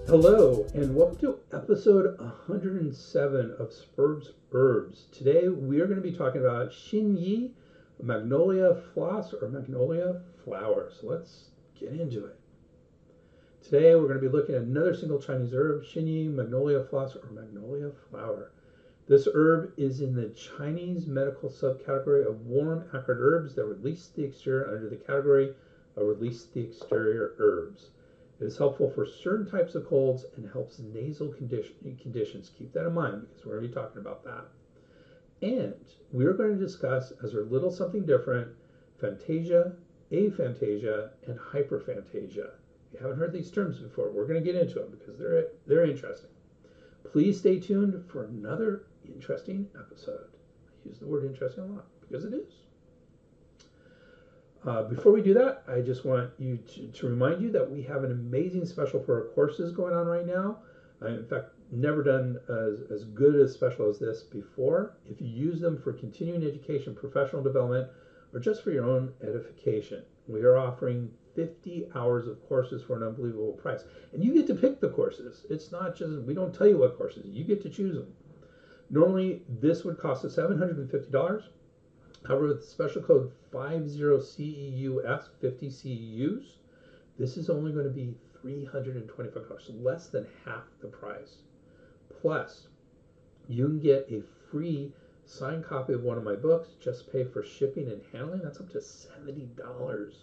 Hello, and welcome to episode 107 of Spurbs Herbs. Today we are going to be talking about Xin Yi, Magnolia Flos, or Magnolia Flower. So let's get into it. Today we're going to be looking at another single Chinese herb, Xin Yi, Magnolia Flos, or Magnolia Flower. This herb is in the Chinese medical subcategory of warm acrid herbs that release the exterior under the category of release the exterior herbs. It is helpful for certain types of colds and helps nasal conditions. Keep that in mind because we're going to be talking about that. And we're going to discuss, as our little something different, phantasia, aphantasia, and hyperphantasia. If you haven't heard these terms before, we're going to get into them because they're interesting. Please stay tuned for another interesting episode. I use the word interesting a lot because it is. Before we do that, I just want you to remind you that we have an amazing special for our courses going on right now. In fact, never done as good a special as this before. If you use them for continuing education, professional development, or just for your own edification, we are offering 50 hours of courses for an unbelievable price. And you get to pick the courses. It's not just, we don't tell you what courses, you get to choose them. Normally, this would cost us $750. However, with special code 50CEUS, 50 CEUs, this is only going to be $325, so less than half the price. Plus, you can get a free signed copy of one of my books. Just pay for shipping and handling. That's up to $70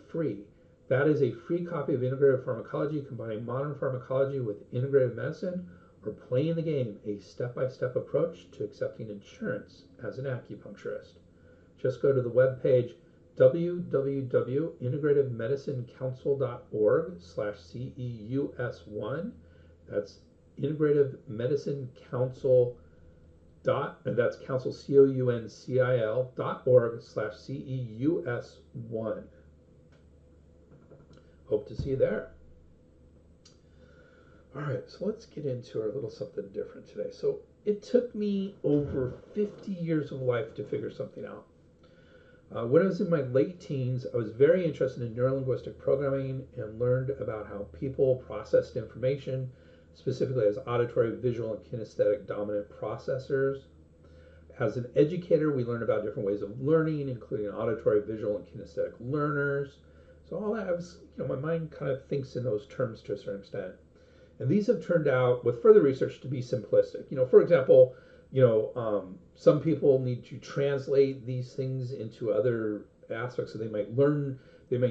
free. That is a free copy of Integrative Pharmacology, combining modern pharmacology with integrative medicine, or playing the game, a step-by-step approach to accepting insurance as an acupuncturist. Just go to the webpage www.integrativemedicinecouncil.org/CEUS1. That's Integrative Medicine Council and that's council COUNCIL.org/CEUS1. Hope to see you there. All right, so let's get into our little something different today. So it took me over 50 years of life to figure something out. When I was in my late teens, I was very interested in neurolinguistic programming and learned about how people processed information, specifically as auditory, visual, and kinesthetic dominant processors. As an educator, we learned about different ways of learning, including auditory, visual, and kinesthetic learners. So all that was, my mind kind of thinks in those terms to a certain extent. And these have turned out, with further research, to be simplistic. For example, some people need to translate these things into other aspects. So they might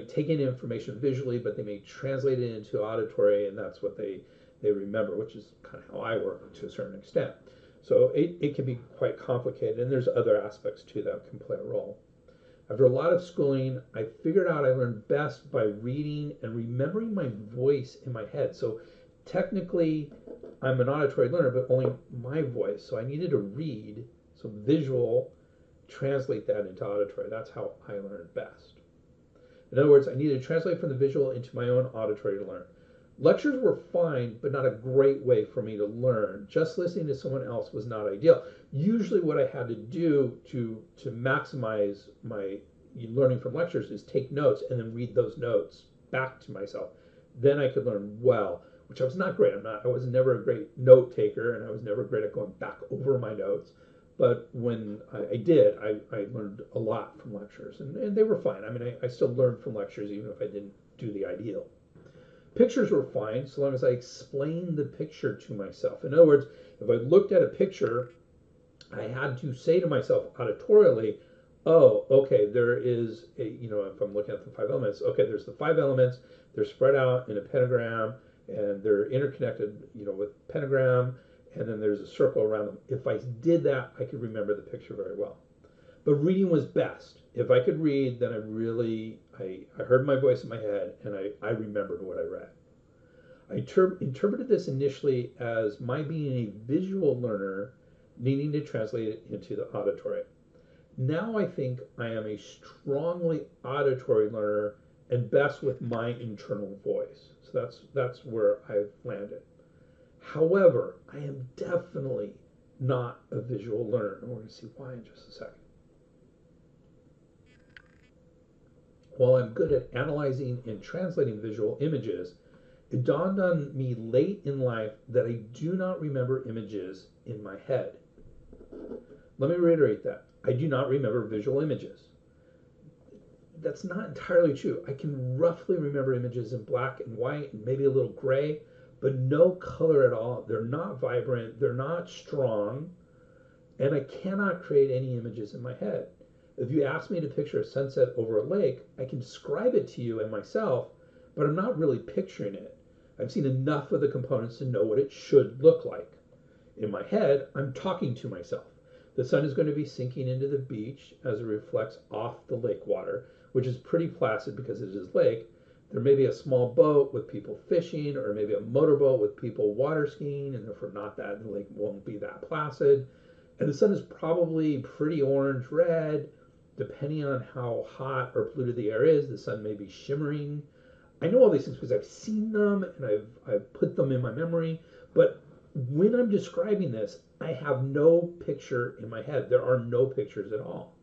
take in information visually, but they may translate it into auditory, and that's what they remember, which is kind of how I work to a certain extent. So it can be quite complicated, and there's other aspects too that can play a role. After a lot of schooling, I figured out I learned best by reading and remembering my voice in my head. So technically, I'm an auditory learner, but only my voice. So I needed to read, so visual, translate that into auditory. That's how I learned best. In other words, I needed to translate from the visual into my own auditory to learn. Lectures were fine, but not a great way for me to learn. Just listening to someone else was not ideal. Usually what I had to do to maximize my learning from lectures is take notes and then read those notes back to myself. Then I could learn well, which I was not great. I was never a great note taker, and I was never great at going back over my notes. But when I did, I learned a lot from lectures, and they were fine. I still learned from lectures even if I didn't do the ideal. Pictures were fine so long as I explained the picture to myself. In other words, if I looked at a picture, I had to say to myself auditorially, oh, okay, there is if I'm looking at the 5 elements, okay, there's the 5 elements, they're spread out in a pentagram, and they're interconnected, with pentagram, and then there's a circle around them. If I did that, I could remember the picture very well. But reading was best. If I could read, then I heard my voice in my head, and I remembered what I read. I interpreted this initially as my being a visual learner needing to translate it into the auditory. Now I think I am a strongly auditory learner and best with my internal voice. So that's where I've landed. However, I am definitely not a visual learner, and we're going to see why in just a second. While I'm good at analyzing and translating visual images, it dawned on me late in life that I do not remember images in my head. Let me reiterate that. I do not remember visual images. That's not entirely true. I can roughly remember images in black and white and maybe a little gray, but no color at all. They're not vibrant, they're not strong, and I cannot create any images in my head. If you ask me to picture a sunset over a lake, I can describe it to you and myself, but I'm not really picturing it. I've seen enough of the components to know what it should look like. In my head, I'm talking to myself. The sun is going to be sinking into the beach as it reflects off the lake water, which is pretty placid because it is lake. There may be a small boat with people fishing, or maybe a motorboat with people water skiing, and therefore not that, the lake won't be that placid. And the sun is probably pretty orange red. Depending on how hot or polluted the air is, the sun may be shimmering. I know all these things because I've seen them and I've put them in my memory, but when I'm describing this, I have no picture in my head. There are no pictures at all.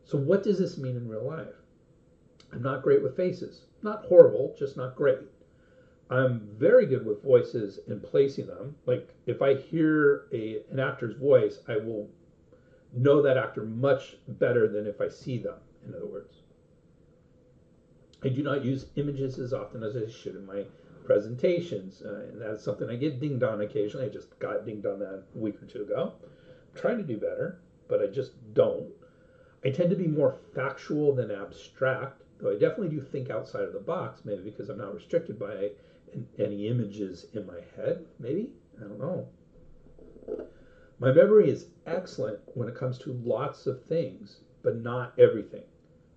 So what does this mean in real life? I'm not great with faces. Not horrible, just not great. I'm very good with voices and placing them. Like if I hear an actor's voice, I will know that actor much better than if I see them, in other words. I do not use images as often as I should in my presentations, and that's something I get dinged on occasionally. I just got dinged on that a week or two ago. I'm trying to do better, but I just don't. I tend to be more factual than abstract, though I definitely do think outside of the box, maybe because I'm not restricted by any images in my head, maybe? I don't know. My memory is excellent when it comes to lots of things, but not everything.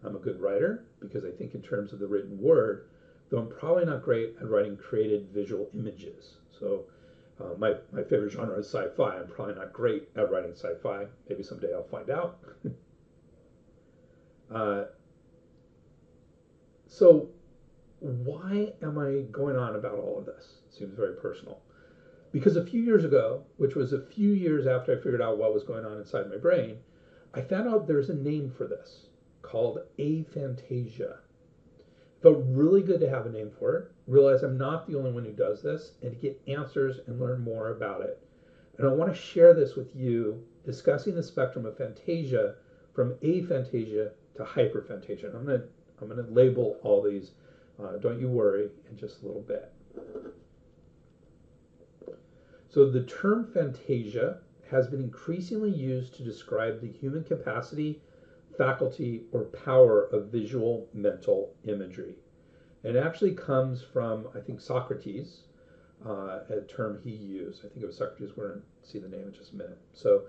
I'm a good writer because I think in terms of the written word, though I'm probably not great at writing created visual images. So my favorite genre is sci-fi. I'm probably not great at writing sci-fi. Maybe someday I'll find out. So why am I going on about all of this? It seems very personal. Because a few years ago, which was a few years after I figured out what was going on inside my brain, I found out there's a name for this called aphantasia. It felt really good to have a name for it, realize I'm not the only one who does this, and to get answers and learn more about it. And I want to share this with you, discussing the spectrum of phantasia from aphantasia to hyperphantasia. I'm going to label all these, don't you worry, in just a little bit. So the term phantasia has been increasingly used to describe the human capacity, faculty, or power of visual mental imagery. And it actually comes from, I think, Socrates, a term he used. I think it was Socrates. We're going to see the name in just a minute. So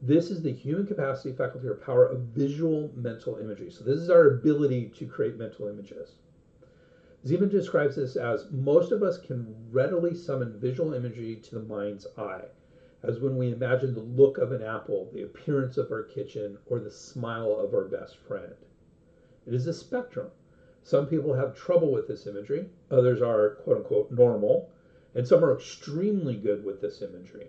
this is the human capacity, faculty, or power of visual mental imagery. So this is our ability to create mental images. Zeman describes this as most of us can readily summon visual imagery to the mind's eye, as when we imagine the look of an apple, the appearance of our kitchen, or the smile of our best friend. It is a spectrum. Some people have trouble with this imagery, others are quote-unquote normal, and some are extremely good with this imagery.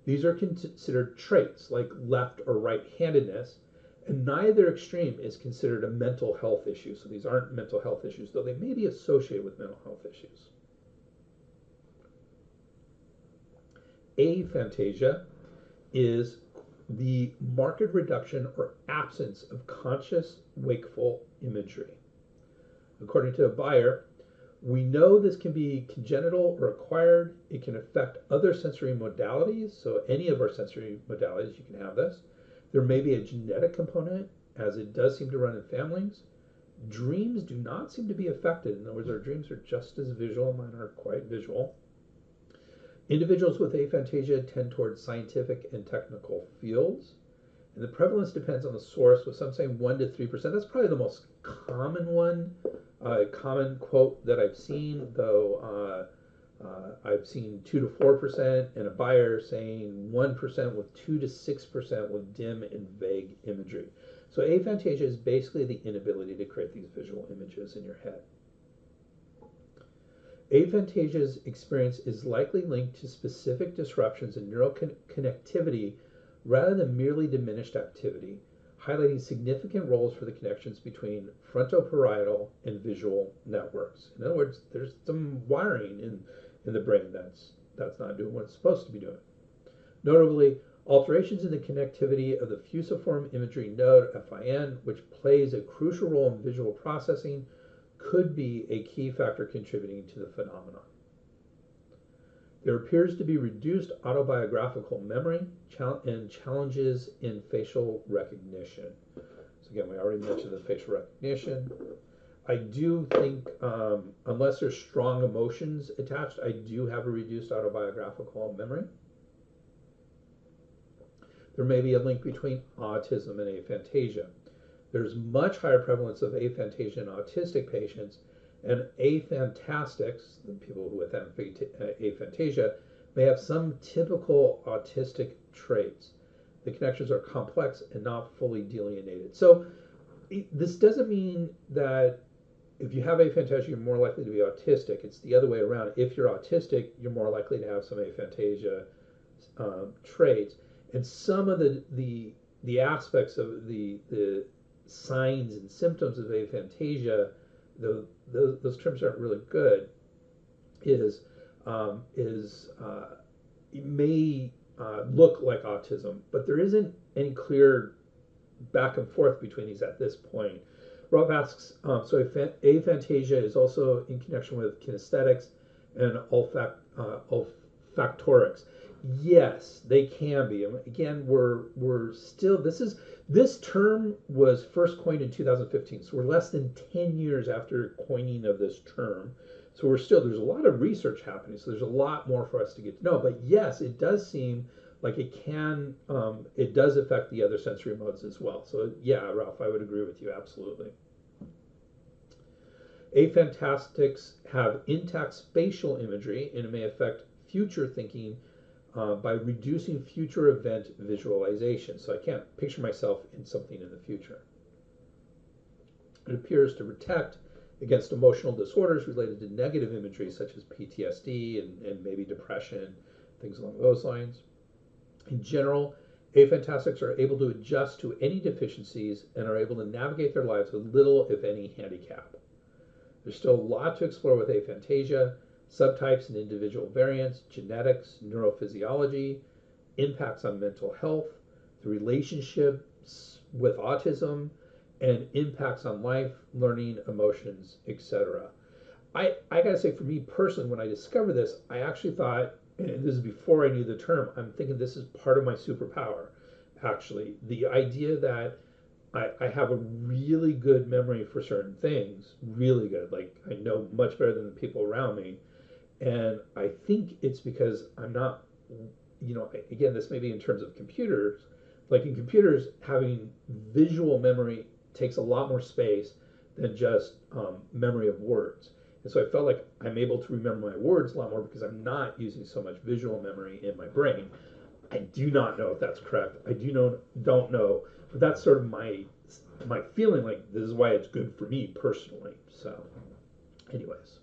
These are considered traits like left or right-handedness, and neither extreme is considered a mental health issue. So these aren't mental health issues, though they may be associated with mental health issues. Aphantasia is the marked reduction or absence of conscious, wakeful imagery. According to Bayer, we know this can be congenital or acquired. It can affect other sensory modalities. So any of our sensory modalities, you can have this. There may be a genetic component, as it does seem to run in families. Dreams do not seem to be affected. In other words, our dreams are just as visual. Mine are quite visual. Individuals with aphantasia tend towards scientific and technical fields. And the prevalence depends on the source, with some saying 1 to 3%. That's probably the most common one, common quote that I've seen, though I've seen 2 to 4%, and a Bayer saying 1% with 2 to 6% with dim and vague imagery. So aphantasia is basically the inability to create these visual images in your head. Aphantasia's experience is likely linked to specific disruptions in neural connectivity rather than merely diminished activity. highlighting significant roles for the connections between frontoparietal and visual networks. In other words, there's some wiring in the brain that's not doing what it's supposed to be doing. Notably, alterations in the connectivity of the fusiform imagery node, FIN, which plays a crucial role in visual processing, could be a key factor contributing to the phenomenon. There appears to be reduced autobiographical memory and challenges in facial recognition. So again, we already mentioned the facial recognition. I do think, unless there's strong emotions attached, I do have a reduced autobiographical memory. There may be a link between autism and aphantasia. There's much higher prevalence of aphantasia in autistic patients, and aphantastics, the people with aphantasia, may have some typical autistic traits. The connections are complex and not fully delineated. So this doesn't mean that if you have aphantasia, you're more likely to be autistic. It's the other way around. If you're autistic, you're more likely to have some aphantasia traits. And some of the aspects of the signs and symptoms of aphantasia, those terms aren't really good, it may look like autism, but there isn't any clear back and forth between these at this point. Rob asks, so aphantasia is also in connection with kinesthetics and olfactorics. Yes, they can be. And again, we're still, this term was first coined in 2015, so we're less than 10 years after coining of this term. So there's a lot of research happening, so there's a lot more for us to get to know. But yes, it does seem like it does affect the other sensory modes as well. So yeah, Ralph, I would agree with you, absolutely. Aphantastics have intact spatial imagery, and it may affect future thinking by reducing future event visualization. So I can't picture myself in something in the future. It appears to protect against emotional disorders related to negative imagery such as PTSD and maybe depression, things along those lines. In general, aphantastics are able to adjust to any deficiencies and are able to navigate their lives with little, if any, handicap. There's still a lot to explore with aphantasia, subtypes and individual variants, genetics, neurophysiology, impacts on mental health, the relationships with autism, and impacts on life, learning, emotions, etc. I gotta say, for me personally, when I discovered this, I actually thought, and this is before I knew the term, I'm thinking this is part of my superpower, actually. The idea that I have a really good memory for certain things, really good, like I know much better than the people around me. And I think it's because I'm not, again, this may be in terms of computers, like in computers, having visual memory takes a lot more space than just memory of words. And so I felt like I'm able to remember my words a lot more because I'm not using so much visual memory in my brain. I do not know if that's correct. I don't know, but that's sort of my feeling, like this is why it's good for me personally. So anyways.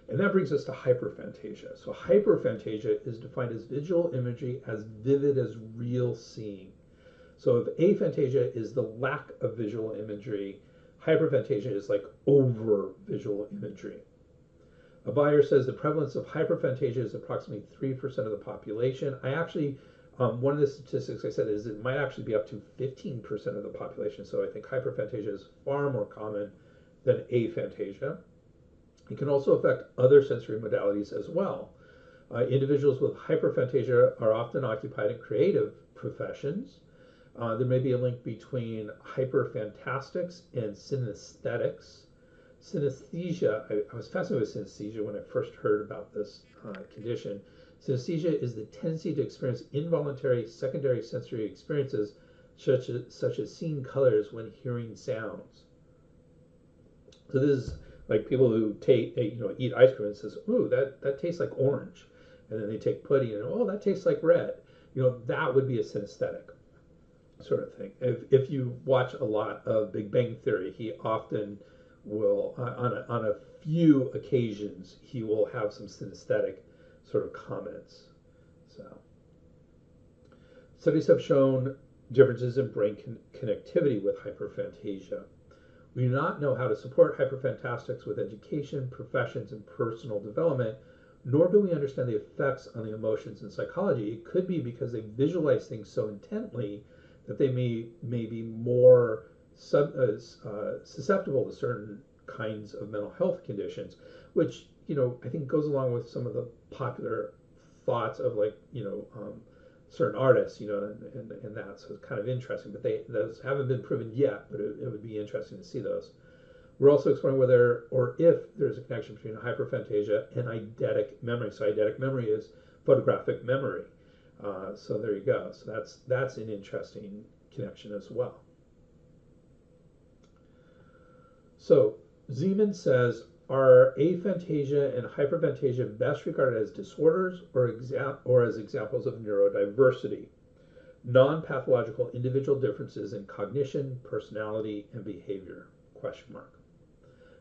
And that brings us to hyperphantasia. So hyperphantasia is defined as visual imagery as vivid as real seeing. So if aphantasia is the lack of visual imagery, hyperphantasia is like over visual imagery. A buyer says the prevalence of hyperphantasia is approximately 3% of the population. I actually, one of the statistics I said is it might actually be up to 15% of the population. So I think hyperphantasia is far more common than aphantasia. It can also affect other sensory modalities as well. Individuals with hyperphantasia are often occupied in creative professions. There may be a link between hyperphantastics and synesthetics. Synesthesia, I was fascinated with synesthesia when I first heard about this condition. Synesthesia is the tendency to experience involuntary secondary sensory experiences such as seeing colors when hearing sounds. So this is like people who eat ice cream and says, ooh, that tastes like orange. And then they take pudding and, oh, that tastes like red. That would be a synesthetic sort of thing. If you watch a lot of Big Bang Theory, he often will, on a few occasions, he will have some synesthetic sort of comments. So studies have shown differences in brain connectivity with hyperphantasia. We do not know how to support hyperphantastics with education, professions, and personal development, nor do we understand the effects on the emotions and psychology. It could be because they visualize things so intently that they may be more susceptible to certain kinds of mental health conditions, which I think goes along with some of the popular thoughts of certain artists, and that. So it's kind of interesting, but those haven't been proven yet. But it would be interesting to see those. We're also exploring whether or if there's a connection between hyperphantasia and eidetic memory. So eidetic memory is photographic memory. So there you go. So that's an interesting connection as well. So Zeman says, are aphantasia and hyperphantasia best regarded as disorders or as examples of neurodiversity, non-pathological individual differences in cognition, personality, and behavior? Question mark.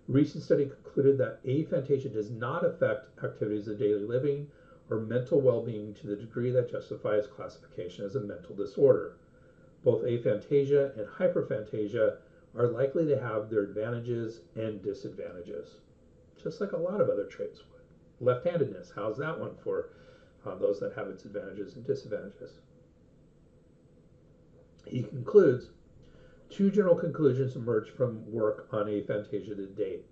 A recent study concluded that aphantasia does not affect activities of daily living or mental well-being to the degree that justifies classification as a mental disorder. Both aphantasia and hyperphantasia are likely to have their advantages and disadvantages, just like a lot of other traits would. Left-handedness, how's that one for those that have its advantages and disadvantages? He concludes, two general conclusions emerge from work on aphantasia to date.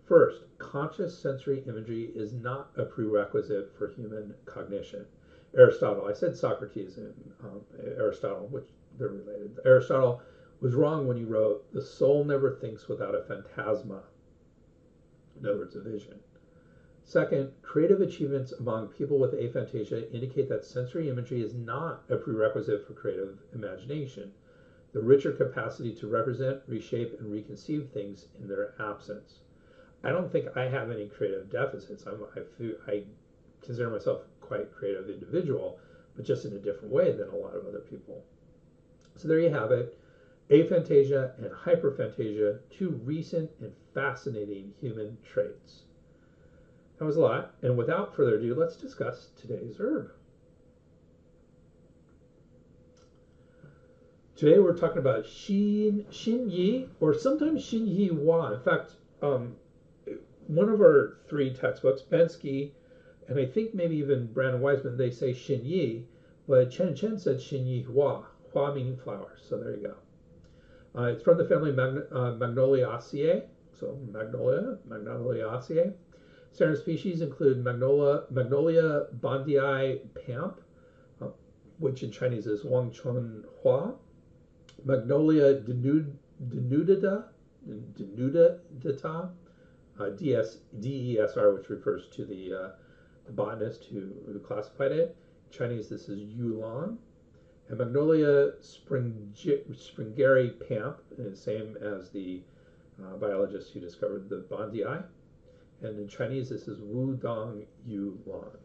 First, conscious sensory imagery is not a prerequisite for human cognition. Aristotle, I said Socrates and Aristotle, which they're related. Aristotle was wrong when he wrote, the soul never thinks without a phantasma. In other words, a vision. Second, creative achievements among people with aphantasia indicate that sensory imagery is not a prerequisite for creative imagination, the richer capacity to represent, reshape, and reconceive things in their absence. I don't think I have any creative deficits. I consider myself quite a creative individual, but just in a different way than a lot of other people. So there you have it. Aphantasia and hyperphantasia, two recent and fascinating human traits. That was a lot, and without further ado, let's discuss today's herb. Today we're talking about Xin Yi, or sometimes Xin Yi. In fact, one of our three textbooks, Bensky, and I think maybe even Brandon Wiseman, they say Xin Yi, but Chen said Xin Yi Hua meaning flower. So there you go. It's from the family Magnoliaceae, so Magnoliaceae. Standard species include Magnolia Bandii Pamp, which in Chinese is Wang Chun Hua, Magnolia denudata, DESR, which refers to the botanist who classified it. In Chinese, this is Yulan. And Magnolia springeri Pamp, same as the biologist who discovered the Bandii. And in Chinese, this is Wudong Yulan.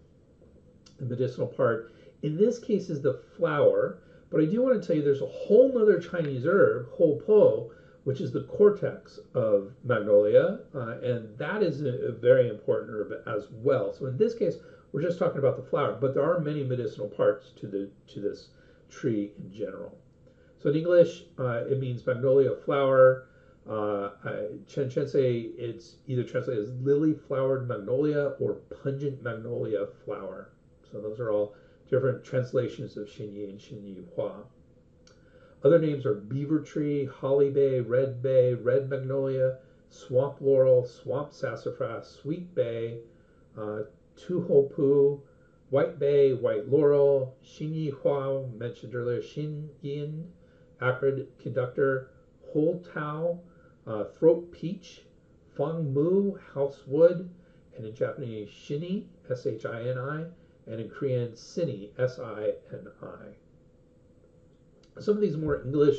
The medicinal part, in this case, is the flower. But I do want to tell you there's a whole other Chinese herb, Ho Po, which is the cortex of Magnolia. And that is a very important herb as well. So in this case, we're just talking about the flower. But there are many medicinal parts to this tree in general. So in English, it means Magnolia flower. Chen say it's either translated as lily flowered magnolia or pungent magnolia flower. So those are all different translations of Xin Yi and Xin Yi Hua. Other names are beaver tree, holly bay, red magnolia, swamp laurel, swamp sassafras, sweet bay, tuhopu, white bay, white laurel, Xin Yi Hua, mentioned earlier, Xin Yin, acrid conductor, whole tao, throat peach, fang mu, house wood, and in Japanese, shini, S-H-I-N-I, and in Korean, sini, S-I-N-I. Some of these more English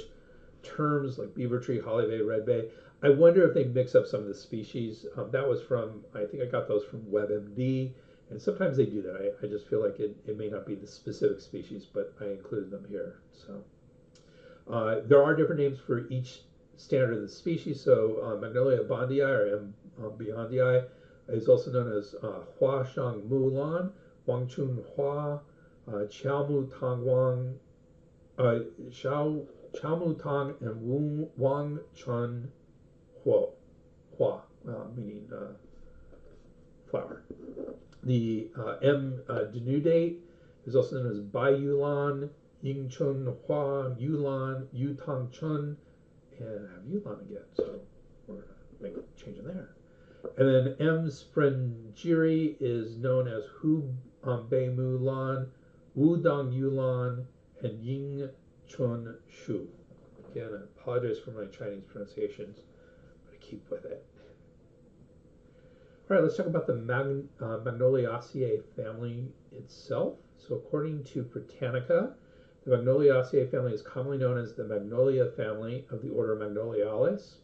terms like beaver tree, holly bay, red bay, I wonder if they mix up some of the species. That was from, I think I got those from WebMD, and sometimes they do that. I just feel like it may not be the specific species, but I included them here. So there are different names for each standard of the species. So Magnolia bandii or M. beyondii is also known as Hua Shang Mulan, Wang Chun Hua, Chiao Mu Tang Wang, uh, Xiao Mu Tang and Wang Chun Hua, meaning flower. The denudate is also known as Bai Yulan, Ying Chun Hua, Yulan, Yu Tang Chun, and I have Yulan again, so we're going to make a change in there. And then M. Sprengeri is known as Hu Bei Mu Lan, Wu Dong Yulan, and Ying Chun Shu. Again, I apologize for my Chinese pronunciations, but I keep with it. All right, let's talk about the Magnoliaceae family itself. So according to Britannica, the Magnoliaceae family is commonly known as the Magnolia family of the order Magnoliales.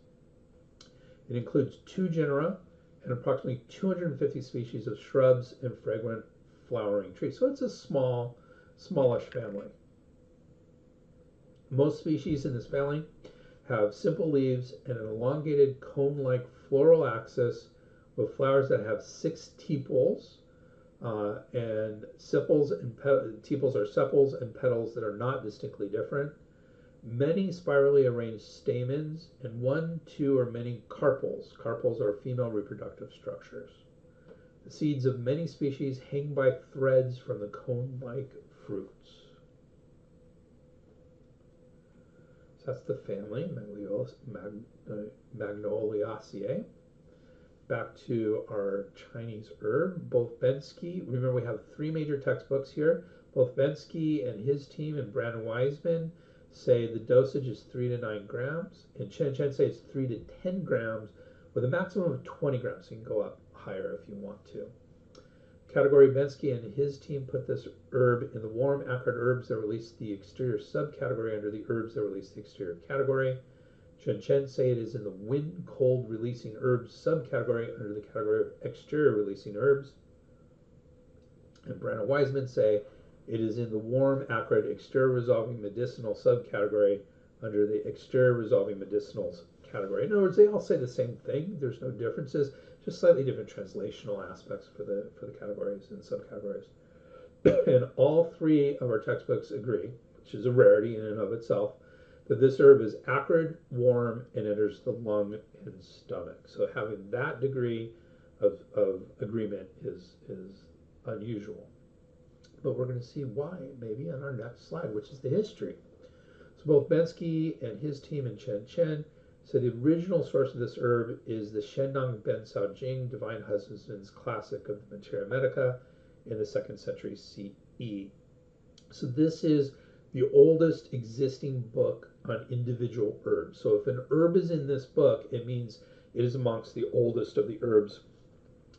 It includes 2 genera and approximately 250 species of shrubs and fragrant flowering trees. So it's a smallish family. Most species in this family have simple leaves and an elongated cone-like floral axis with flowers that have 6 tepals, and sepals and tepals are sepals and petals that are not distinctly different. Many spirally arranged stamens, and 1, 2, or many carpels. Carpels are female reproductive structures. The seeds of many species hang by threads from the cone-like fruits. So that's the family, Magnoliaceae. Back to our Chinese herb, both Bensky, remember we have 3 major textbooks here. Both Bensky and his team and Brandon Wiseman say the dosage is 3 to 9 grams, and Chen say it's 3 to 10 grams with a maximum of 20 grams. So you can go up higher if you want to. Category Bensky and his team put this herb in the warm acrid herbs that release the exterior subcategory under the herbs that release the exterior category. Chen say it is in the wind cold releasing herbs subcategory under the category of exterior releasing herbs. And Brandon Wiseman say it is in the warm acrid exterior resolving medicinal subcategory under the exterior resolving medicinals category. In other words, they all say the same thing. There's no differences, just slightly different translational aspects for the categories and subcategories. And all 3 of our textbooks agree, which is a rarity in and of itself, that this herb is acrid, warm, and enters the lung and stomach. So having that degree of agreement is unusual. But we're going to see why maybe on our next slide, which is the history. So both Bensky and his team and Chen say the original source of this herb is the Shendong Ben Sao Jing, Divine Husbandman's Classic of the Materia Medica in the 2nd century CE. So this is the oldest existing book on individual herbs. So if an herb is in this book, it means it is amongst the oldest of the herbs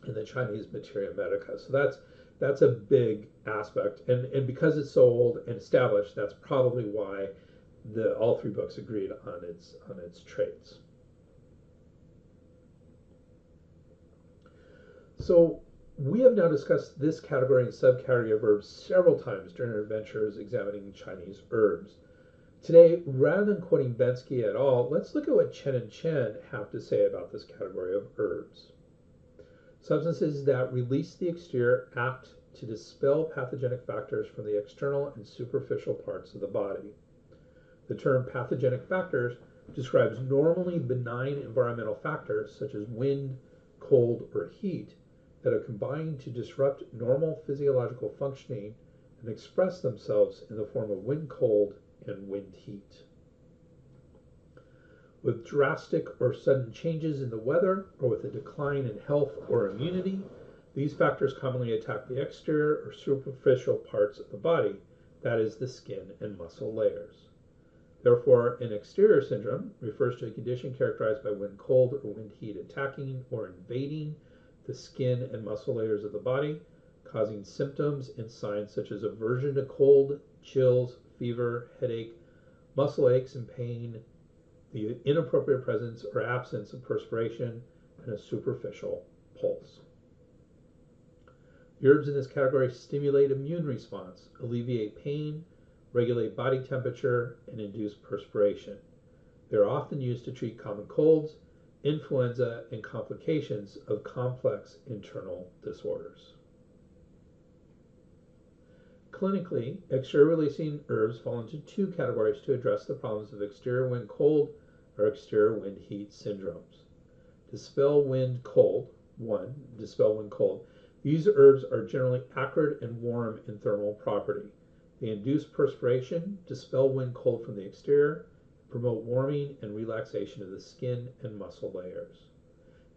in the Chinese Materia Medica. So that's a big aspect, and because it's so old and established, that's probably why all 3 books agreed on its traits. So we have now discussed this category and subcategory of herbs several times during our adventures examining Chinese herbs. Today, rather than quoting Bensky at all, let's look at what Chen and Chen have to say about this category of herbs. Substances that release the exterior act to dispel pathogenic factors from the external and superficial parts of the body. The term pathogenic factors describes normally benign environmental factors such as wind, cold, or heat that have combined to disrupt normal physiological functioning and express themselves in the form of wind cold and wind heat. With drastic or sudden changes in the weather or with a decline in health or immunity, these factors commonly attack the exterior or superficial parts of the body, that is, the skin and muscle layers. Therefore, an exterior syndrome refers to a condition characterized by wind cold or wind heat attacking or invading the skin and muscle layers of the body, causing symptoms and signs such as aversion to cold, chills, fever, headache, muscle aches and pain, the inappropriate presence or absence of perspiration, and a superficial pulse. The herbs in this category stimulate immune response, alleviate pain, regulate body temperature, and induce perspiration. They are often used to treat common colds, influenza, and complications of complex internal disorders. Clinically, exterior-releasing herbs fall into two categories to address the problems of exterior wind cold or exterior wind heat syndromes. Dispel wind cold. 1. Dispel wind cold. These herbs are generally acrid and warm in thermal property. They induce perspiration, dispel wind cold from the exterior, promote warming and relaxation of the skin and muscle layers.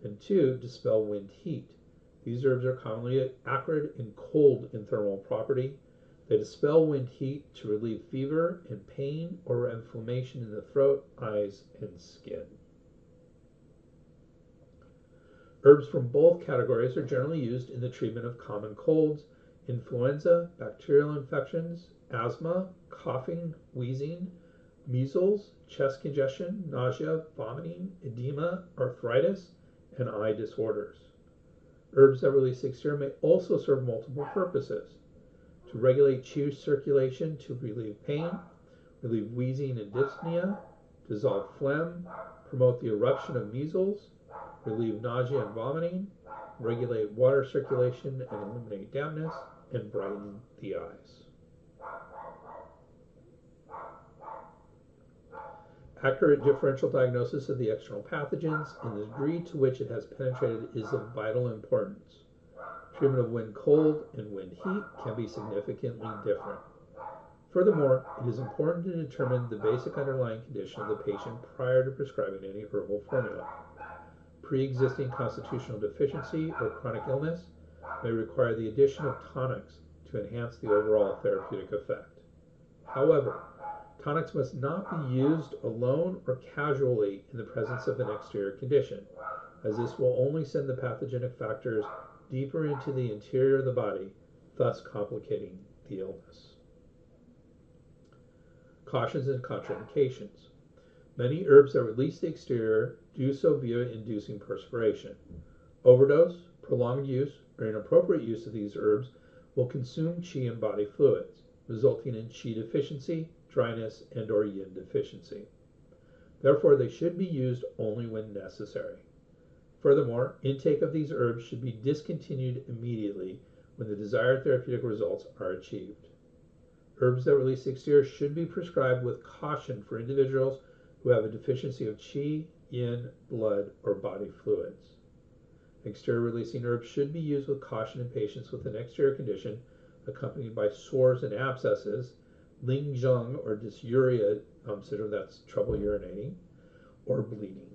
And 2. Dispel wind heat. These herbs are commonly acrid and cold in thermal property. They dispel wind heat to relieve fever and pain or inflammation in the throat, eyes, and skin. Herbs from both categories are generally used in the treatment of common colds, influenza, bacterial infections, asthma, coughing, wheezing, measles, chest congestion, nausea, vomiting, edema, arthritis, and eye disorders. Herbs that release the exterior may also serve multiple purposes: to regulate chi circulation to relieve pain, relieve wheezing and dyspnea, dissolve phlegm, promote the eruption of measles, relieve nausea and vomiting, regulate water circulation and eliminate dampness, and brighten the eyes. Accurate differential diagnosis of the external pathogens and the degree to which it has penetrated is of vital importance. Treatment of wind cold and wind heat can be significantly different. Furthermore, it is important to determine the basic underlying condition of the patient prior to prescribing any herbal formula. Pre-existing constitutional deficiency or chronic illness may require the addition of tonics to enhance the overall therapeutic effect. However, tonics must not be used alone or casually in the presence of an exterior condition, as this will only send the pathogenic factors deeper into the interior of the body, thus complicating the illness. Cautions and contraindications. Many herbs that release the exterior do so via inducing perspiration. Overdose, prolonged use, or inappropriate use of these herbs will consume qi and body fluids, resulting in qi deficiency, dryness, and or yin deficiency. Therefore, they should be used only when necessary. Furthermore, intake of these herbs should be discontinued immediately when the desired therapeutic results are achieved. Herbs that release the exterior should be prescribed with caution for individuals who have a deficiency of qi, yin, blood, or body fluids. Exterior releasing herbs should be used with caution in patients with an exterior condition accompanied by sores and abscesses, Lingjung or dysuria syndrome, that's trouble urinating, or bleeding.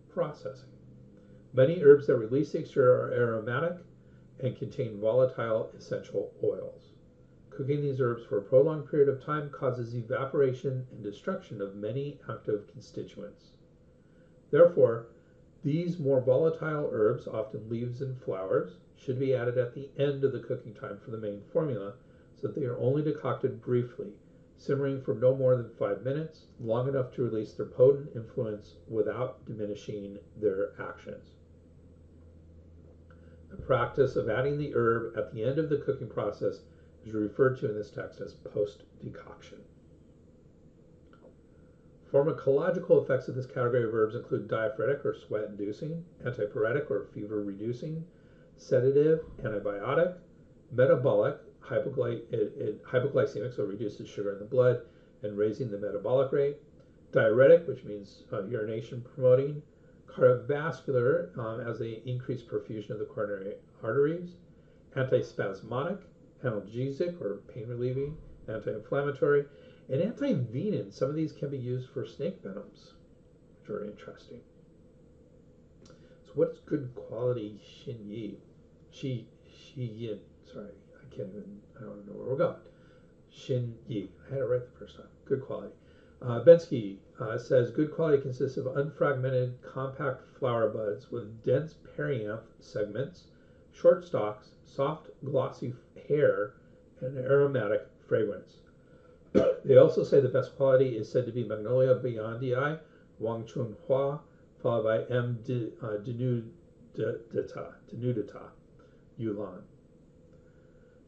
Processing. Many herbs that release the exterior are aromatic and contain volatile essential oils. Cooking these herbs for a prolonged period of time causes evaporation and destruction of many active constituents. Therefore, these more volatile herbs, often leaves and flowers, should be added at the end of the cooking time for the main formula, so that they are only decocted briefly, simmering for no more than 5 minutes, long enough to release their potent influence without diminishing their actions. The practice of adding the herb at the end of the cooking process is referred to in this text as post-decoction. Pharmacological effects of this category of herbs include diaphoretic or sweat-inducing, antipyretic or fever-reducing, sedative, antibiotic, metabolic, hypoglycemic, so reduces sugar in the blood and raising the metabolic rate, diuretic, which means urination promoting, cardiovascular, as they increase perfusion of the coronary arteries, antispasmodic, analgesic or pain relieving, anti-inflammatory, and anti-venin. Some of these can be used for snake venoms, which are interesting. So what's good quality Xin Yi? Xi Yin, sorry, I don't know where we're going. Xin Yi, I had it right the first time. Good quality. Bensky says good quality consists of unfragmented, compact flower buds with dense perianth segments, short stalks, soft, glossy hair, and an aromatic fragrance. They also say the best quality is said to be Magnolia Beyondii, Wang Chunhua, followed by M. denudata, Yulan.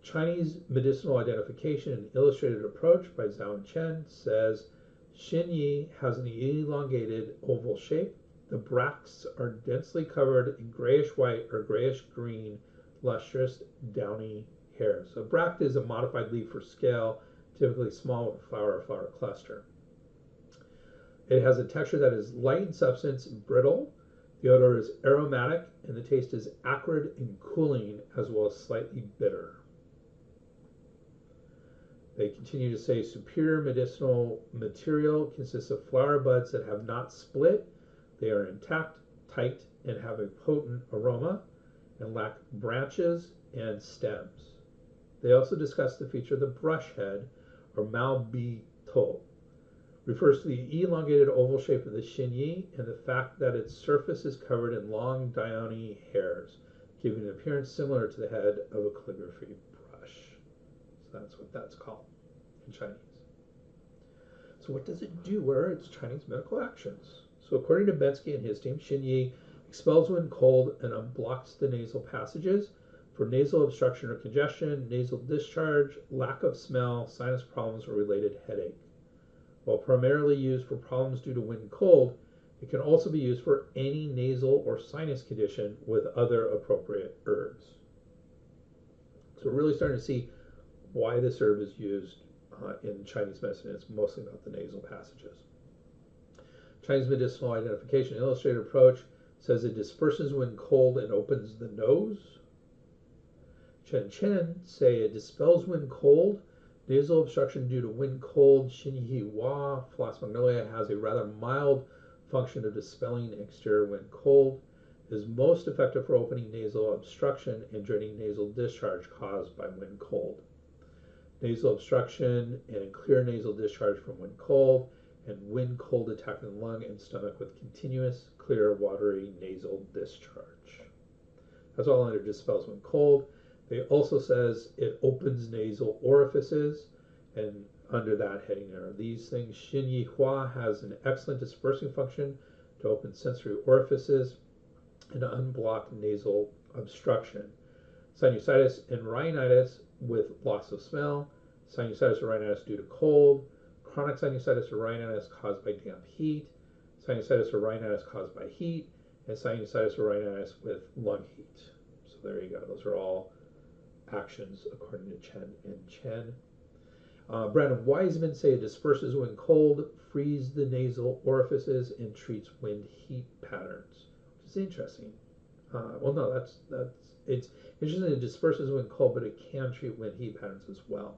Chinese medicinal identification and illustrated approach by Zhao and Chen says Xin Yi has an elongated oval shape. The bracts are densely covered in grayish white or grayish green, lustrous, downy hairs. A bract is a modified leaf or scale, typically small with a flower or flower cluster. It has a texture that is light in substance, brittle. The odor is aromatic, and the taste is acrid and cooling, as well as slightly bitter. They continue to say superior medicinal material consists of flower buds that have not split. They are intact, tight, and have a potent aroma, and lack branches and stems. They also discuss the feature of the brush head, or malbito, refers to the elongated oval shape of the Xin Yi and the fact that its surface is covered in long downy hairs, giving an appearance similar to the head of a calligraphy brush. So that's what that's called in Chinese. So what does it do? What are its Chinese medical actions? So according to Bensky and his team, Xin Yi expels when cold and unblocks the nasal passages for nasal obstruction or congestion, nasal discharge, lack of smell, sinus problems, or related headache. While primarily used for problems due to wind cold, it can also be used for any nasal or sinus condition with other appropriate herbs. So we're really starting to see why this herb is used in Chinese medicine. It's mostly about the nasal passages. Chinese medicinal identification illustrated approach says it disperses when cold and opens the nose. Chen say it dispels when cold. Nasal obstruction due to wind cold. Xīn Yí Flos Magnolia has a rather mild function of dispelling exterior wind cold. It is most effective for opening nasal obstruction and draining nasal discharge caused by wind cold. Nasal obstruction and clear nasal discharge from wind cold, and wind cold attacking the lung and stomach with continuous, clear, watery nasal discharge. That's all under dispels when cold. It also says it opens nasal orifices, and under that heading there are these things. Xīn Yí has an excellent dispersing function to open sensory orifices and unblock nasal obstruction. Sinusitis and rhinitis with loss of smell, sinusitis or rhinitis due to cold, chronic sinusitis or rhinitis caused by damp heat, sinusitis or rhinitis caused by heat, and sinusitis or rhinitis with lung heat. So there you go. Those are all actions according to Chen and Chen. Brandon Wiseman say it disperses when cold, frees the nasal orifices, and treats wind heat patterns, which is interesting. Well, no, that's it's interesting. It disperses when cold, but it can treat wind heat patterns as well.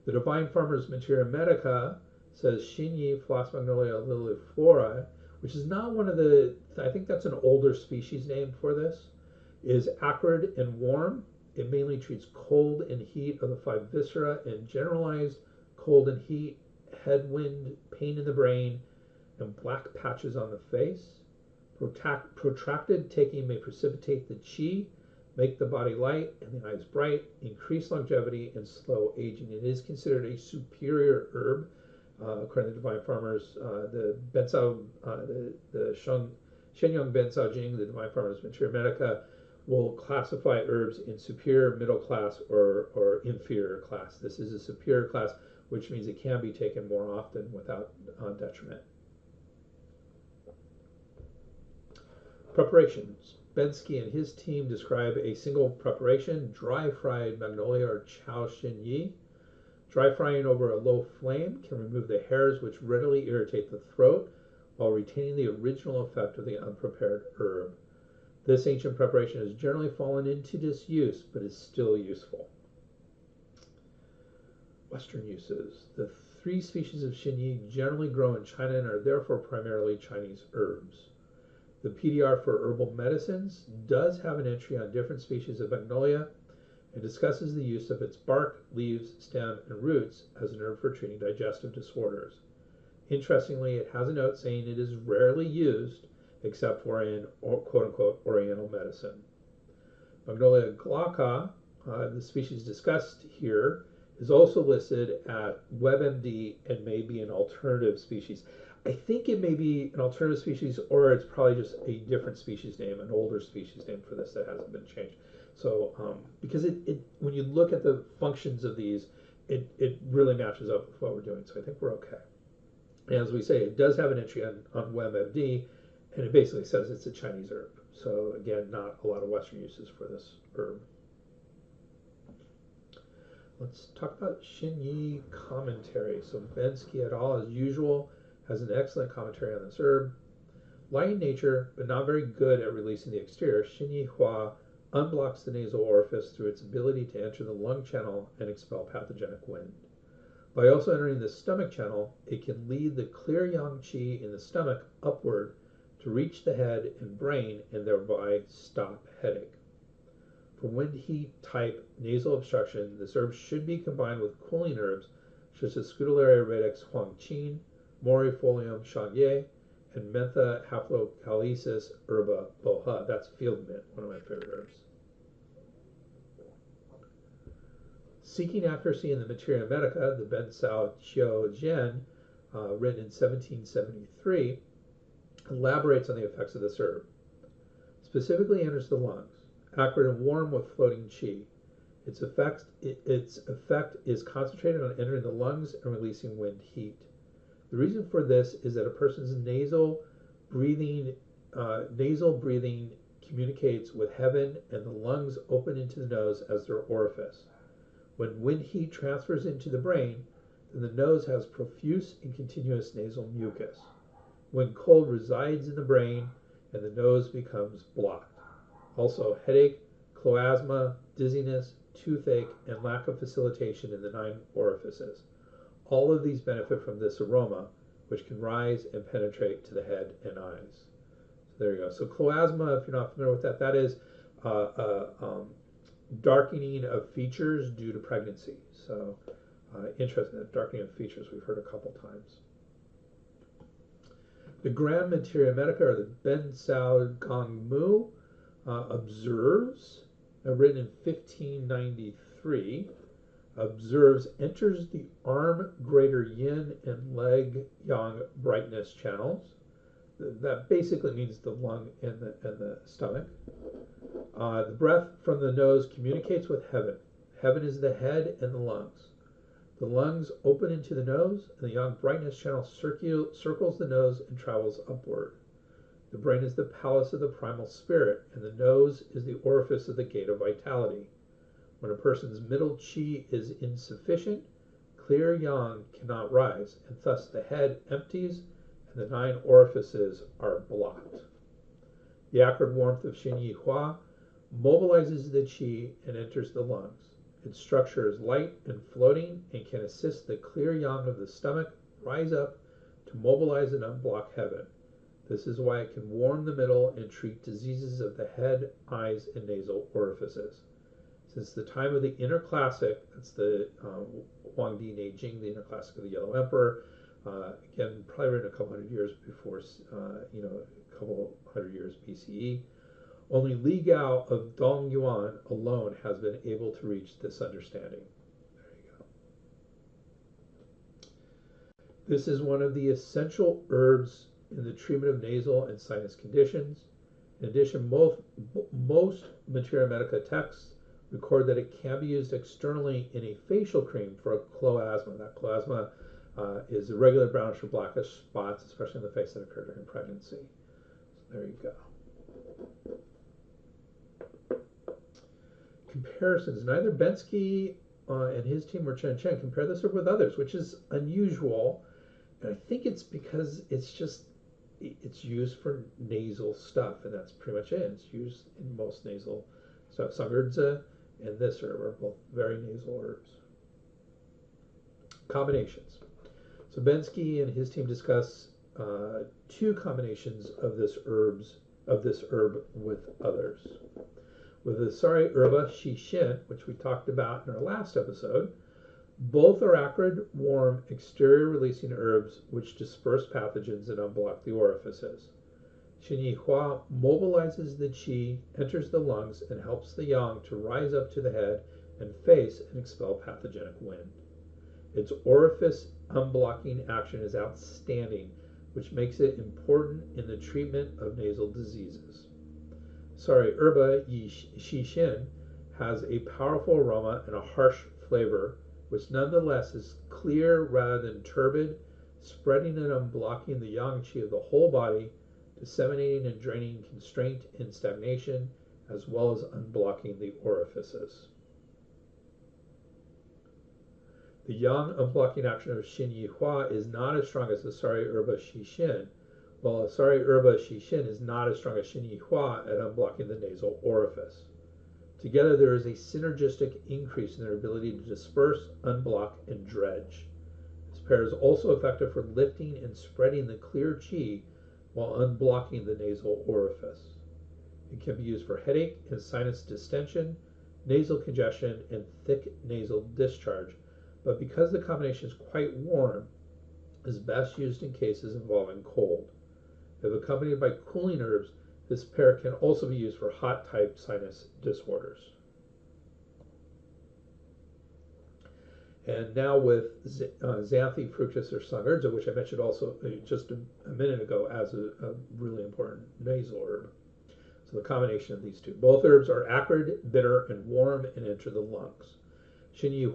The Divine Farmer's Materia Medica says Xin Yi Flos Magnolia Flora, which is not one of the, I think that's an older species name for this, is acrid and warm. It mainly treats cold and heat of the five viscera and generalized cold and heat, head wind, pain in the brain, and black patches on the face. Protracted taking may precipitate the qi, make the body light and the eyes bright, increase longevity, and slow aging. It is considered a superior herb, according to the Divine Farmers. The Shenyang Bensao Jing, the Divine Farmers Materia Medica, will classify herbs in superior, middle class, or inferior class. This is a superior class, which means it can be taken more often without detriment. Preparations. Bensky and his team describe a single preparation, dry fried magnolia or chow Xin Yi. Dry frying over a low flame can remove the hairs which readily irritate the throat while retaining the original effect of the unprepared herb. This ancient preparation has generally fallen into disuse, but is still useful. Western uses. The three species of Xin Yi generally grow in China and are therefore primarily Chinese herbs. The PDR for herbal medicines does have an entry on different species of magnolia and discusses the use of its bark, leaves, stem, and roots as an herb for treating digestive disorders. Interestingly, it has a note saying it is rarely used except for in quote-unquote oriental medicine. Magnolia glauca, the species discussed here, is also listed at WebMD and may be an alternative species. I think it may be an alternative species, or it's probably just a different species name, an older species name for this that hasn't been changed. So, because when you look at the functions of these, it really matches up with what we're doing. So I think we're okay. And as we say, it does have an entry on WebMD, and it basically says it's a Chinese herb. So again, not a lot of Western uses for this herb. let's talk about Xin Yi commentary. So Bensky et al., as usual, has an excellent commentary on this herb. Light in nature, but not very good at releasing the exterior, Xin Yi Hua unblocks the nasal orifice through its ability to enter the lung channel and expel pathogenic wind. By also entering the stomach channel, it can lead the clear yang qi in the stomach upward to reach the head and brain and thereby stop headache. For wind heat type nasal obstruction, this herb should be combined with cooling herbs such as Scutellaria radix huangqin, Morifolium Xīn and Mentha haplocalycis herba boha. That's field mint, one of my favorite herbs. Seeking accuracy in the Materia Medica, the Ben Sao Qiu Jian, written in 1773, elaborates on the effects of this herb. Specifically enters the lungs, acrid and warm with floating qi. Its effect is concentrated on entering the lungs and releasing wind heat. The reason for this is that a person's nasal breathing communicates with heaven, and the lungs open into the nose as their orifice. When wind heat transfers into the brain, then the nose has profuse and continuous nasal mucus. When cold resides in the brain, and the nose becomes blocked. Also, headache, cloasma, dizziness, toothache, and lack of facilitation in the 9 orifices. All of these benefit from this aroma, which can rise and penetrate to the head and eyes. So there you go. So cloasma, if you're not familiar with that, that is darkening of features due to pregnancy. So interesting, that darkening of features we've heard a couple times. The Grand Materia Medica, or the Ben Sao Gong Mu, observes, written in 1593, observes, enters the arm greater yin and leg yang brightness channels. That basically means the lung and the stomach. The breath from the nose communicates with heaven. Heaven is the head and the lungs. The lungs open into the nose, and the yang brightness channel circles the nose and travels upward. The brain is the palace of the primal spirit, and the nose is the orifice of the gate of vitality. When a person's middle qi is insufficient, clear yang cannot rise, and thus the head empties and the 9 orifices are blocked. The acrid warmth of Xin Yi Hua mobilizes the qi and enters the lungs. Its structure is light and floating and can assist the clear yang of the stomach rise up to mobilize and unblock heaven. This is why it can warm the middle and treat diseases of the head, eyes, and nasal orifices. Since the time of the Inner Classic, that's the Huangdi Neijing, the Inner Classic of the Yellow Emperor, again, probably written a couple hundred years before, a couple hundred years BCE. Only Li Gao of Dongyuan alone has been able to reach this understanding. There you go. This is one of the essential herbs in the treatment of nasal and sinus conditions. In addition, most Materia Medica texts record that it can be used externally in a facial cream for a cloasma. That cloasma is irregular brownish or blackish spots, especially on the face, that occur during pregnancy. So there you go. Comparisons. Neither Bensky and his team or Chen compare this herb with others, which is unusual. And I think it's because it's used for nasal stuff, and that's pretty much it. It's used in most nasal stuff. Sangerdza and this herb are both very nasal herbs. Combinations. So Bensky and his team discuss 2 combinations of this herb with others. With the Sari Herba Xixin, which we talked about in our last episode, both are acrid, warm, exterior-releasing herbs which disperse pathogens and unblock the orifices. Xin Yi Hua mobilizes the qi, enters the lungs, and helps the yang to rise up to the head and face and expel pathogenic wind. Its orifice unblocking action is outstanding, which makes it important in the treatment of nasal diseases. Sari Herba Xixin has a powerful aroma and a harsh flavor, which nonetheless is clear rather than turbid, spreading and unblocking the yang qi of the whole body, disseminating and draining constraint and stagnation, as well as unblocking the orifices. The yang unblocking action of Xin Yi is not as strong as the Sari Erba Xixin, while Sari Erba Xixin is not as strong as Xin Yi at unblocking the nasal orifice. Together, there is a synergistic increase in their ability to disperse, unblock, and dredge. This pair is also effective for lifting and spreading the clear qi while unblocking the nasal orifice. It can be used for headache and sinus distension, nasal congestion, and thick nasal discharge, but because the combination is quite warm, is best used in cases involving cold. If accompanied by cooling herbs, this pair can also be used for hot type sinus disorders. And now with xanthe, fructus, or sangurza, which I mentioned also just a minute ago as a really important nasal herb. So the combination of these two. Both herbs are acrid, bitter, and warm and enter the lungs. Xin Yi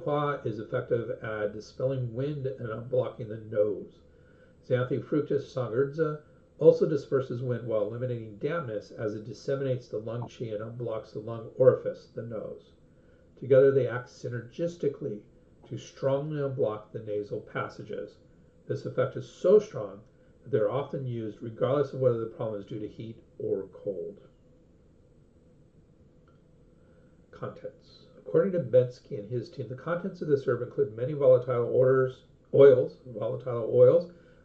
is effective at dispelling wind and unblocking the nose. Xanthe, fructus, sangurza also disperses wind while eliminating dampness as it disseminates the lung qi and unblocks the lung orifice, the nose. Together they act synergistically to strongly unblock the nasal passages. This effect is so strong that they're often used regardless of whether the problem is due to heat or cold. Contents. According to Bensky and his team, the contents of this herb include many volatile oils,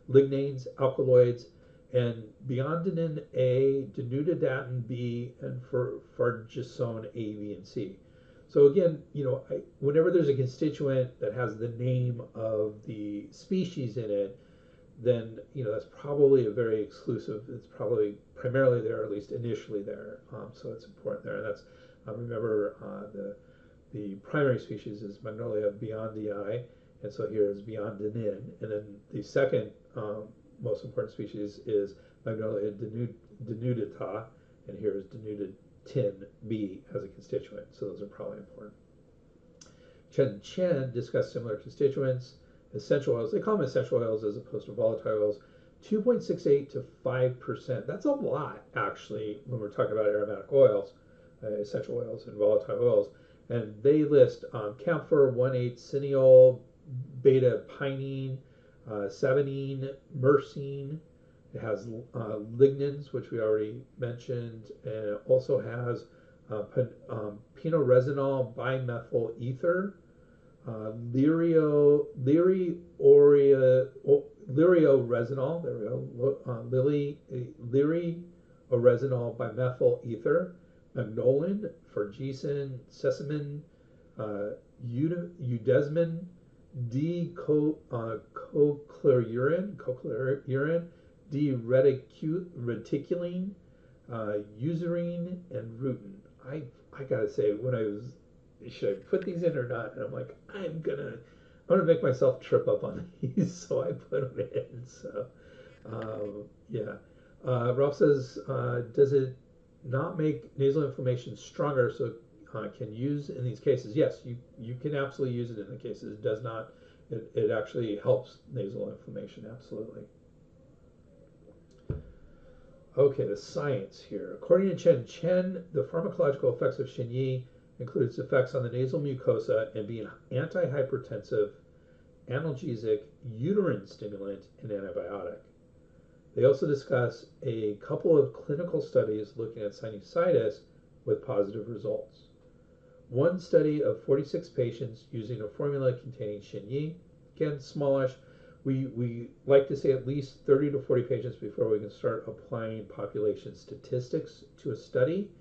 lignanes, alkaloids, and biondanin A, denudadatin B, and fargisone A, B, and C. So again, whenever there's a constituent that has the name of the species in it, then that's probably a very exclusive. It's probably primarily there, or at least initially there. So it's important there. And that's remember the primary species is Magnolia beyondii, and so here is beyondinin, and then the second most important species is Magnolia denudata, and here is denudatin B as a constituent. So those are probably important. Chen discussed similar constituents. Essential oils, they call them essential oils as opposed to volatile oils, 2.68 to 5%. That's a lot, actually, when we're talking about aromatic oils, essential oils and volatile oils. And they list camphor, 1,8, cineol, beta-pinene, saponine, myrcene. It has lignans, which we already mentioned, and it also has pinoresinol bimethyl ether, lirioresinol, there we go, lirioresinol bimethyl ether, magnolin, fergesin, sesamin, eudesmin, D-cochlorurine, D-reticulene, eucerin, and rutin. I gotta say, when I was, should I put these in or not? And I'm like, I'm gonna make myself trip up on these, so I put them in. So, yeah. Ralph says, does it not make nasal inflammation stronger, so can use in these cases? Yes, you can absolutely use it in the cases. It does not. It actually helps nasal inflammation, absolutely. Okay, the science here. According to Chen, the pharmacological effects of Xin Yi includes effects on the nasal mucosa and being antihypertensive, analgesic, uterine stimulant, and antibiotic. They also discuss a couple of clinical studies looking at sinusitis with positive results. One study of 46 patients using a formula containing Xin Yi, again, smallish. We like to say at least 30 to 40 patients before we can start applying population statistics to a study.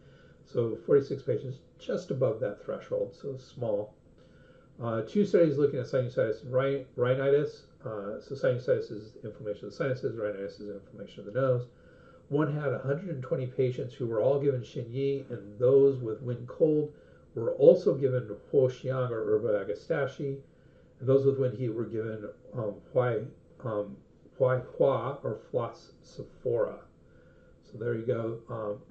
So 46 patients, just above that threshold, so small. Two studies looking at sinusitis and rhinitis. So sinusitis is inflammation of the sinuses, rhinitis is inflammation of the nose. One had 120 patients who were all given Xin Yi, and those with wind cold were also given Huoxiang or Herba agastache, and those with wind heat were given Huai Hua or Flos Sephora. So there you go.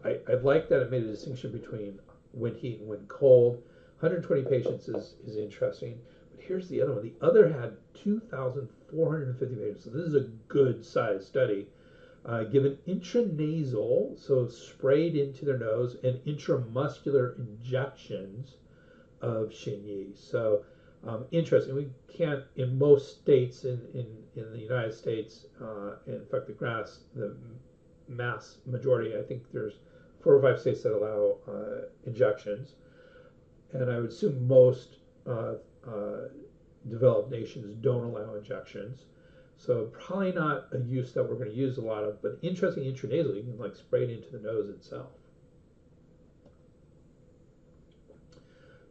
I like that it made a distinction between wind heat and wind cold. 120 patients is interesting. But here's the other one. The other had 2,450 patients. So this is a good size study. Given intranasal, so sprayed into their nose, and intramuscular injections of Xin Yi. So Interesting. We can't, in most states in the United States, in fact, the mass majority, I think there's 4 or 5 states that allow injections. And I would assume most developed nations don't allow injections. So probably not a use that we're going to use a lot of, but interesting intranasal, you can like spray it into the nose itself.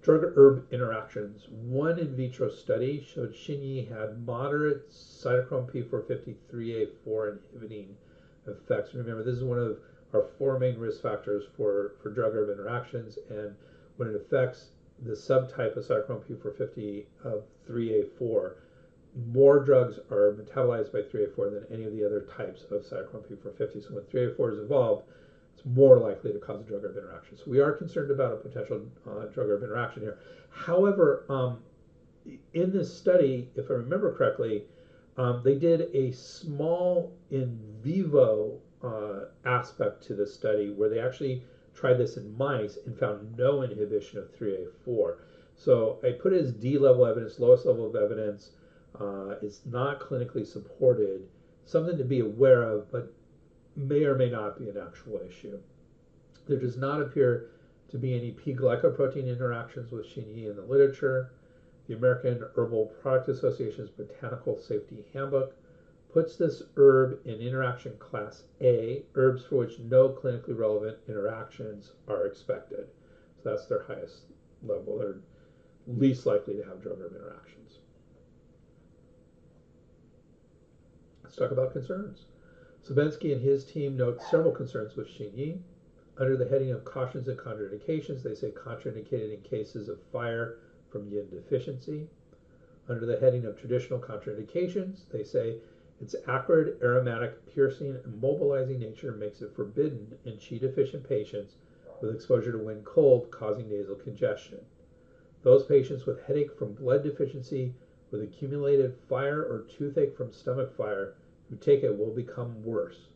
Drug-herb interactions. One in vitro study showed Xin Yi had moderate cytochrome P450-3A4 inhibiting effects. Remember, this is one of our 4 main risk factors for drug-herb interactions, and when it affects the subtype of cytochrome P450 of 3A4, more drugs are metabolized by 3A4 than any of the other types of cytochrome P450. So when 3A4 is involved, it's more likely to cause a drug-herb interaction. So we are concerned about a potential drug-herb interaction here. However, in this study, if I remember correctly, they did a small in vivo aspect to the study where they actually tried this in mice and found no inhibition of 3A4. So I put it as D level evidence, lowest level of evidence. It's not clinically supported, something to be aware of, but may or may not be an actual issue. There does not appear to be any P-glycoprotein interactions with Xin Yi in the literature. The American Herbal Product Association's Botanical Safety Handbook puts this herb in interaction class A, herbs for which no clinically relevant interactions are expected. So that's their highest level. They're least likely to have drug-herb interactions. Let's talk about concerns. Sabensky and his team note several concerns with Xin Yi. Under the heading of cautions and contraindications, they say contraindicated in cases of fire from yin deficiency. Under the heading of traditional contraindications, they say its acrid, aromatic, piercing, and mobilizing nature makes it forbidden in Qi deficient patients with exposure to wind cold causing nasal congestion. Those patients with headache from blood deficiency with accumulated fire or toothache from stomach fire who take it will become worse.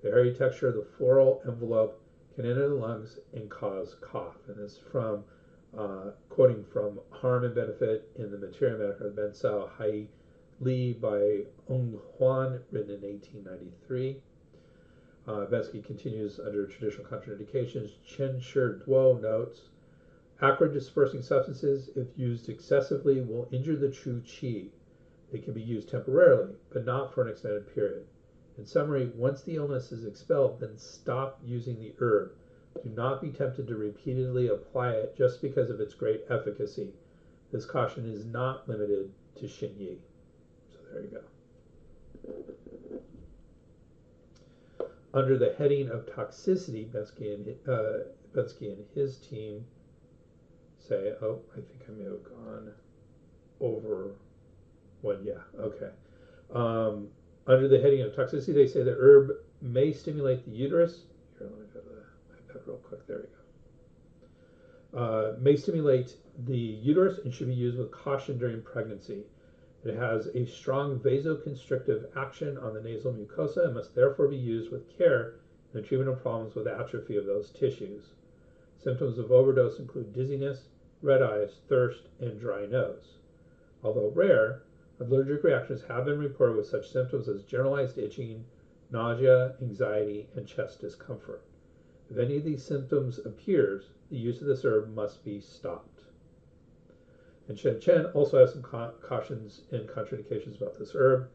The hairy texture of the floral envelope can enter the lungs and cause cough. And this is from quoting from Harm and Benefit in the Materia Medica of Ben Sao Hai Li by Ong Huan, written in 1893. Bensky continues under traditional contraindications. Chen Shi Duo notes, acrid dispersing substances, if used excessively, will injure the true qi. They can be used temporarily, but not for an extended period. In summary, once the illness is expelled, then stop using the herb. Do not be tempted to repeatedly apply it just because of its great efficacy. This caution is not limited to Xin Yi. So there you go. Under the heading of toxicity, Bensky and his team say, oh, I think I may have gone over one. Yeah, okay. Under the heading of toxicity, they say the herb may stimulate the uterus. Here, let me go to the iPad real quick. There we go. May stimulate the uterus and should be used with caution during pregnancy. It has a strong vasoconstrictive action on the nasal mucosa and must therefore be used with care in the treatment of problems with atrophy of those tissues. Symptoms of overdose include dizziness, red eyes, thirst, and dry nose. Although rare, allergic reactions have been reported with such symptoms as generalized itching, nausea, anxiety, and chest discomfort. If any of these symptoms appears, the use of this herb must be stopped. And Shen Chen also has some cautions and contraindications about this herb.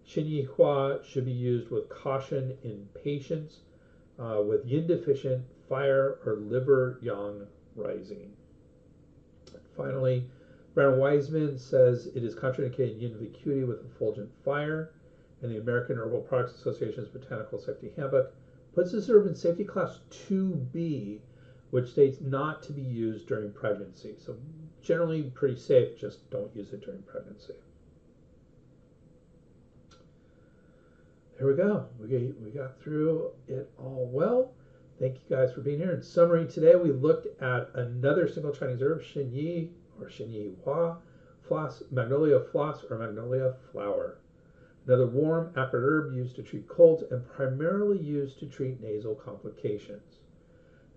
Xin Yi Hua should be used with caution in patients with yin deficient, fire, or liver yang rising. Finally, Brown Wiseman says it is contraindicated in yin vacuity with effulgent fire, and the American Herbal Products Association's Botanical Safety Handbook puts this herb in safety class 2B, which states not to be used during pregnancy. So generally pretty safe, just don't use it during pregnancy. There we go. We got through it all well. Thank you guys for being here. In summary, today we looked at another single Chinese herb, Xin Yi, or Xin Yi Hua, Flos, Magnolia Flos, or Magnolia Flower. Another warm, acrid herb used to treat colds and primarily used to treat nasal complications.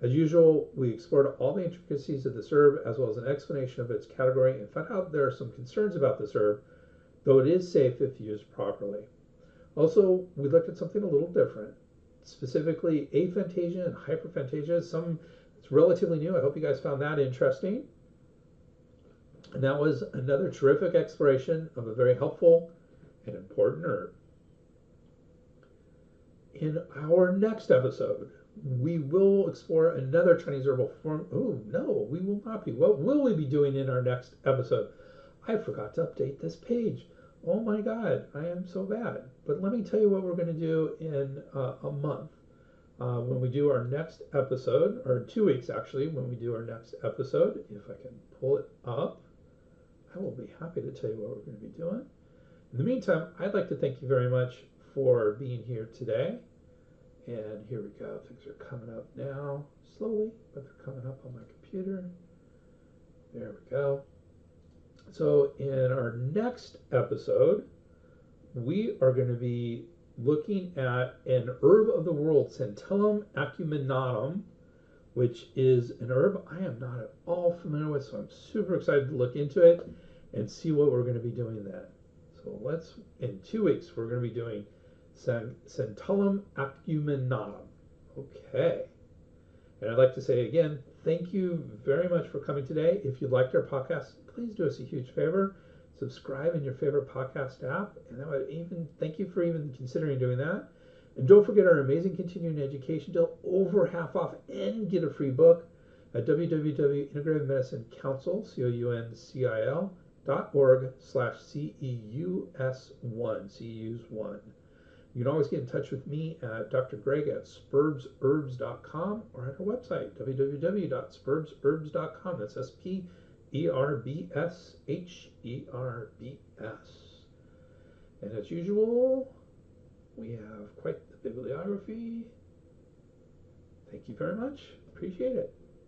As usual, we explored all the intricacies of this herb as well as an explanation of its category and found out there are some concerns about this herb, though it is safe if used properly. Also, we looked at something a little different, specifically aphantasia and hyperphantasia. It's relatively new. I hope you guys found that interesting. And that was another terrific exploration of a very helpful and important herb. In our next episode, we will explore another Chinese herbal form. Oh, no, we will not be. What will we be doing in our next episode? I forgot to update this page. Oh my God, I am so bad. But let me tell you what we're going to do in a month. When we do our next episode, or 2 weeks actually, when we do our next episode, if I can pull it up, I will be happy to tell you what we're going to be doing. In the meantime, I'd like to thank you very much for being here today. And here we go. Things are coming up now, slowly, but they're coming up on my computer. There we go. So in our next episode, we are going to be looking at an herb of the world, Centellum acuminatum, which is an herb I am not at all familiar with, so I'm super excited to look into it and see what we're going to be doing then. So in 2 weeks, we're going to be doing Centellum acuminatum. Okay. And I'd like to say again, thank you very much for coming today. If you liked our podcast, please do us a huge favor. Subscribe in your favorite podcast app. And I would thank you for even considering doing that. And don't forget our amazing continuing education deal, over half off, and get a free book at www.integrativemedicineCouncil.org/CEUS1, CEUS1. You can always get in touch with me at Dr. Greg at spurbsherbs.com or at our website, www.spurbsherbs.com. That's SPERBSHERBS. And as usual, we have quite the bibliography. Thank you very much. Appreciate it.